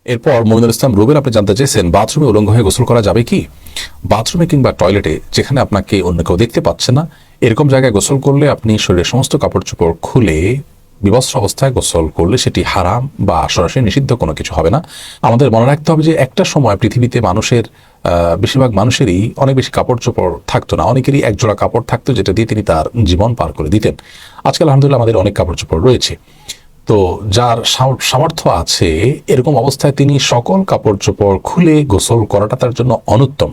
এরপর মমিনুল ইসলাম রুবেল আপনি জানতে চেয়েছেন বাথরুমে উলঙ্গ হয়ে গোসল করা যাবে কি? বাথরুমে কিংবা টয়লেটে যেখানে আপনাকে অন্য কেউ দেখতে পাচ্ছে না এরকম জায়গায় গোসল করলে আপনি শরীরের সমস্ত কাপড় চোপড় খুলে বিবস্ত্র অবস্থায় গোসল করলে সেটি হারাম বা সরাসরি নিষিদ্ধ কোনো কিছু হবে না। আমাদের মনে রাখতে হবে যে একটা সময় পৃথিবীতে মানুষের বেশিরভাগ মানুষেরই অনেক বেশি কাপড় চোপড় থাকতো না, অনেকেরই এক জোড়া কাপড় থাকতো যেটা দিয়ে তিনি তার জীবন পার করে দিতেন। আজকাল আলহামদুলিল্লাহ আমাদের অনেক কাপড় চোপড় রয়েছে। তো যার সামর্থ্য আছে এরকম অবস্থায় তিনি সকল কাপড় চোপড় খুলে গোসল করাটা তার জন্য অনুত্তম।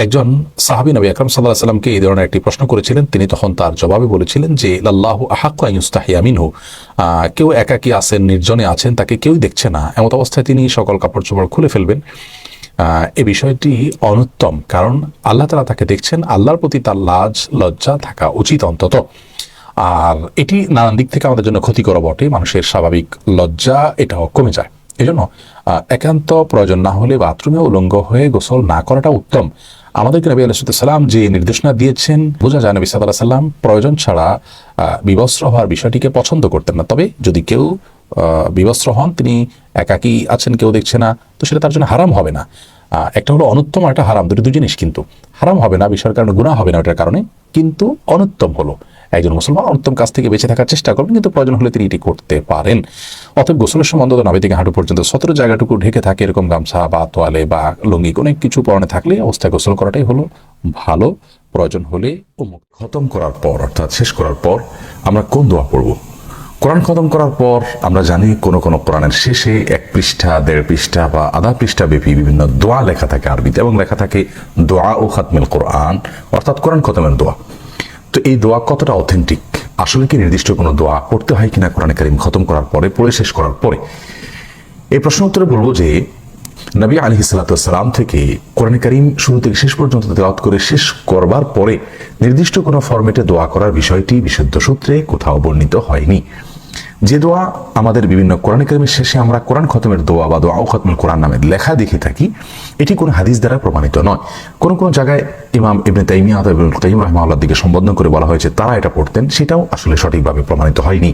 একজন সাহাবী নবী আকরাম সাল্লাল্লাহু আলাইহি সাল্লামকে এই ধরনের একটি প্রশ্ন করেছিলেন, তিনি তখন তার জবাবে বলেছিলেন যে লাল্লাহু আহাক্কু আন ইউস্তাহিয়া মিনহু, কেউ একাকী আছেন, নির্জনে আছেন, তাকে কেউই দেখছে না, এমন অবস্থায় তিনি সকল কাপড় চোপড় খুলে ফেলবেন। এই বিষয়টি অনুত্তম, কারণ আল্লাহ তাআলা তাকে দেখছেন, আল্লাহর প্রতি তার লাজ লজ্জা থাকা উচিত অন্তত। আর এটি নানান দিক থেকে আমাদের জন্য ক্ষতিকর বটে, মানুষের স্বাভাবিক লজ্জা এটাও কমে যায়। এই জন্য একান্ত প্রয়োজন না হলে বাথরুমে উলঙ্গ হয়ে গোসল না করাটা উত্তম। আমাদেরকে নবী আলাইহিস সালাম যে নির্দেশনা দিয়েছেন বোঝা যায় নবী সাল্লাল্লাহু আলাইহি সাল্লাম প্রয়োজন ছাড়া বিবস্ত্র হওয়ার বিষয়টিকে পছন্দ করতেন না। তবে যদি কেউ বিবস্ত্র হন, তিনি একাকী আছেন, কেউ দেখছে না, তো সেটা তার জন্য হারাম হবে না। একটা হলো অনুত্তম আর একটা হারাম, দুই জিনিস, কিন্তু হারাম হবে না বিষয়ের কারণে, গুনাহ হবে না ওটার কারণে, কিন্তু অনুত্তম হলো একজন মুসলমান অনুত্তম কাজ থেকে বেঁচে থাকার চেষ্টা করবেন, কিন্তু প্রয়োজন হলে তিনি এটি করতে পারেন। অতএব গোসলের সময় অন্তত নাভি থেকে হাঁটু পর্যন্ত সতেরো জায়গাটুকু ঢেকে থাকে এরকম গামছা বা তোয়ালে বা লুঙ্গি অনেক কিছু পরনে থাকলে অবস্থায় গোসল করাটাই হলো ভালো। প্রয়োজন হলে খতম করার পর অর্থাৎ শেষ করার পর আমরা কোন দোয়া পড়ব? কোরআন খতম করার পর আমরা জানি কোন কোন কোরআনের শেষে 1 পৃষ্ঠা 1.5 পৃষ্ঠা বা আধা পৃষ্ঠা ব্যাপী বিভিন্ন দোয়া লেখা থাকে আরবিতে, এবং লেখা থাকে দোয়া ও খাতমুল কোরআন, অর্থাৎ কোরআন খতমের দোয়া। তো এই দোয়া কতটা অথেন্টিক, আসলে কি নির্দিষ্ট কোনো দোয়া পড়তে হয় কিনা কোরআন কারীম খতম করার পরে, পড়ে শেষ করার পরে? এই প্রশ্ন উত্তরে বলবো যে নবী আলাইহিস সালাতু ওয়াস সালাম থেকে কোরআন কারীম শুরু থেকে শেষ পর্যন্ত তেলাওয়াত করে শেষ করবার পরে নির্দিষ্ট কোনো ফরম্যাটে দোয়া করার বিষয়টি বিশুদ্ধ সূত্রে কোথাও বর্ণিত হয়নি। যে দোয়া আমাদের বিভিন্ন কোরআন কারীমের শেষে আমরা কোরআন খতমের দোয়া বা দোয়া ও খতমুল কোরআন নামে লেখা দেখে থাকি, এটি কোনো হাদিস দ্বারা প্রমাণিত নয়। কোন কোন জায়গায় ইমাম ইবনে তাইমিয়া অথবা ইবনুল কাইয়িম রাহিমাহুল্লাহর দিকে সম্বোধন করে বলা হয়েছে তারা এটা পড়তেন, সেটাও আসলে সঠিকভাবে প্রমাণিত হয়নি।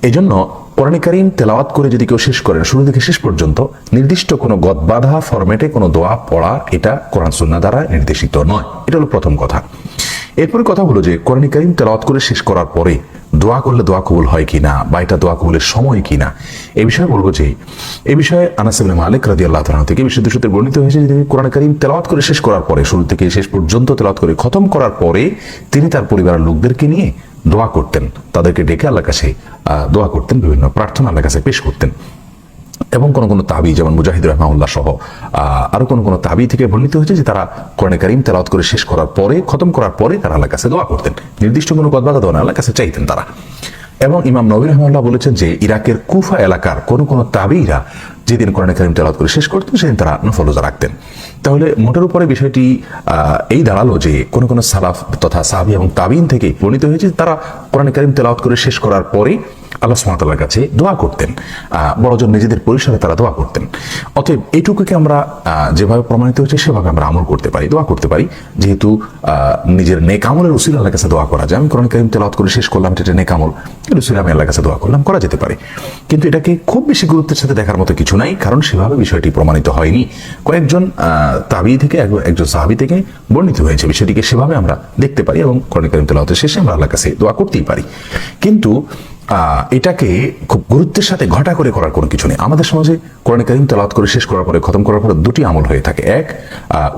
এজন্য কোরআন কারীম তেলাওয়াত করে যদি কেউ শেষ করেন শুরু থেকে শেষ পর্যন্ত নির্দিষ্ট কোনো গদবাধা ফরম্যাটে কোনো দোয়া পড়া, এটা কোরআন সুন্নাহ দ্বারা নির্দেশিত নয়। এটা হলো প্রথম কথা। এরপরে কথা হলো যে কোরআন কারীম তেলাওয়াত করে শেষ করার পরে দোয়া করলে দোয়া কবুল হয় কিনা বা এটা দোয়া কবুলের সময় কিনা, এই বিষয়ে বলবো যে এই বিষয়ে আনাস ইবনে মালিক রাদিয়াল্লাহু তাআলা থেকে বিশুদ্ধ সূত্রে বর্ণিত হয়েছে যে কোরআন কারীম তেলাওয়াত করে শেষ করার পরে, শুরু থেকে শেষ পর্যন্ত তেলাওয়াত করে খতম করার পরে তিনি তার পরিবারের লোকদেরকে নিয়ে দোয়া করতেন, তাদেরকে ডেকে আল্লাহর কাছে দোয়া করতেন, বিভিন্ন প্রার্থনা আল্লাহর কাছে পেশ করতেন। এবং কোন কোন তাবি যেমন মুজাহিদ রাহমাহুল্লাহ সহ আরো কোন কোন তাবি থেকে বর্ণিত হয়েছে যে তারা কোরআন কারীম তেলাওয়াত করে শেষ করার পরে, খতম করার পরে তারা আল্লাহর কাছে দোয়া করতেন, নির্দিষ্ট কোনো গদবাধা দোয়া আল্লাহর কাছে চাইতেন তারা। এবং ইমাম নবী রাহমাহুল্লাহ বলেছেন যে ইরাকের কুফা এলাকার কোন কোন তাবিরা যেদিন কোরআন কারীম তেলাওয়াত করে শেষ করতেন সেদিন তারা নফল রোজা রাখতেন। তাহলে মোটের উপরে বিষয়টি এই দাঁড়ালো যে কোন কোন সালাফ তথা সাহাবী এবং তাবিঈন থেকে বর্ণিত হয়েছে তারা কোরআন কারীম তেলাওয়াত করে শেষ করার পরে আল্লাহ সুবহানাহু ওয়া তাআলার কাছে দোয়া করতেন, বড়জন নিজেদের পরিসরে তারা দোয়া করতেন। অতএব এইটুকুকে আমরা যেভাবে প্রমাণিত হয়েছে সেভাবে আমরা আমল করতে পারি, দোয়া করতে পারি। যেহেতু নিজের নেক আমলের উসিলা আল্লাহর কাছে দোয়া করা যায়, আমি কোরআন কারীম তেলাওয়াত করে শেষ করলাম, এটা নেক আমল, এর উসিলা আমি আল্লাহর কাছে দোয়া করলাম, করা যেতে পারে। কিন্তু এটাকে খুব বেশি গুরুত্বের সাথে দেখার মতো কিছু নাই, কারণ সেভাবে বিষয়টি প্রমাণিত হয়নি। কয়েকজন তাবী থেকে, একজন সাহাবী থেকে বর্ণিত হয়েছে, বিষয়টিকে সেভাবে আমরা দেখতে পারি এবং কোরআন কারীম তেলাওয়াতের শেষে আমরা আল্লাহর কাছে দোয়া করতেই পারি। কিন্তু এটাকে খুব গুরুত্বের সাথে ঘটা করে করার কোনো কিছু নেই। আমাদের সমাজে কোরআন কারীম তেলাওয়াত করে শেষ করার পরে, খতম করার পরে দুটি আমল হয়ে থাকে। এক,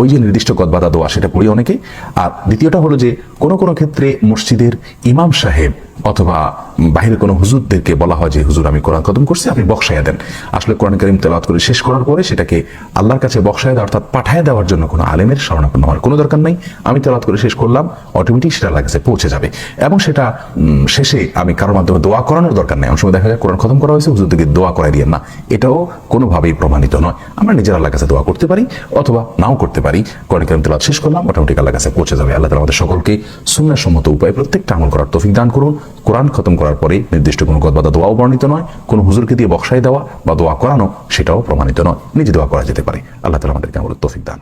ওই যে নির্দিষ্ট গদবাধা দোয়া সেটা পড়ি অনেকে। আর দ্বিতীয়টা হলো যে কোনো কোনো ক্ষেত্রে মসজিদের ইমাম সাহেব অথবা বাহিরে কোনো হুজুরদেরকে বলা হয় যে হুজুর আমি কোরআন খতম করছি, আপনি বক্সায়া দেন। আসলে কোরআন কারীম তেলাওয়াত করে শেষ করার পরে সেটাকে আল্লাহর কাছে বক্সায়া দেওয়া অর্থাৎ পাঠায় দেওয়ার জন্য কোনো আলেমের শরণাপন্ন হওয়ার কোনো দরকার নাই। আমি তেলাওয়াত করে শেষ করলাম, অটোমেটিক সেটা আল্লাহর কাছে পৌঁছে যাবে। এবং সেটা শেষে আমি কারোর মাধ্যমে দোয়া করানোর দরকার নেই। অনেক সময় দেখা যায় কোরআন খতম করা হয়েছে, হুজুরদেরকে দোয়া করাই দিয়েন না, এটাও কোনোভাবেই প্রমাণিত নয়। আমরা নিজের আল্লাহর কাছে দোয়া করতে পারি অথবা নাও করতে পারি। কোরআন কারীম তেলাওয়াত শেষ করলাম, অটোমেটিক আল্লাহর কাছে পৌঁছে যাবে। আল্লাহ তাআলা আমাদের সকলকে সুন্নাহসম্মত উপায়ে প্রত্যেকটা আমল করার তৌফিক দান করুন। কোরআন খতম করার পরে নির্দিষ্ট কোনো গদবাধা দোয়াও বর্ণিত নয়, কোনো হুজুরকে দিয়ে বক্সাই দেওয়া বা দোয়া করানো সেটাও প্রমাণিত নয়, নিজে দোয়া করা যেতে পারে। আল্লাহ তাআলা আমাদেরকে আমলের তৌফিক দান।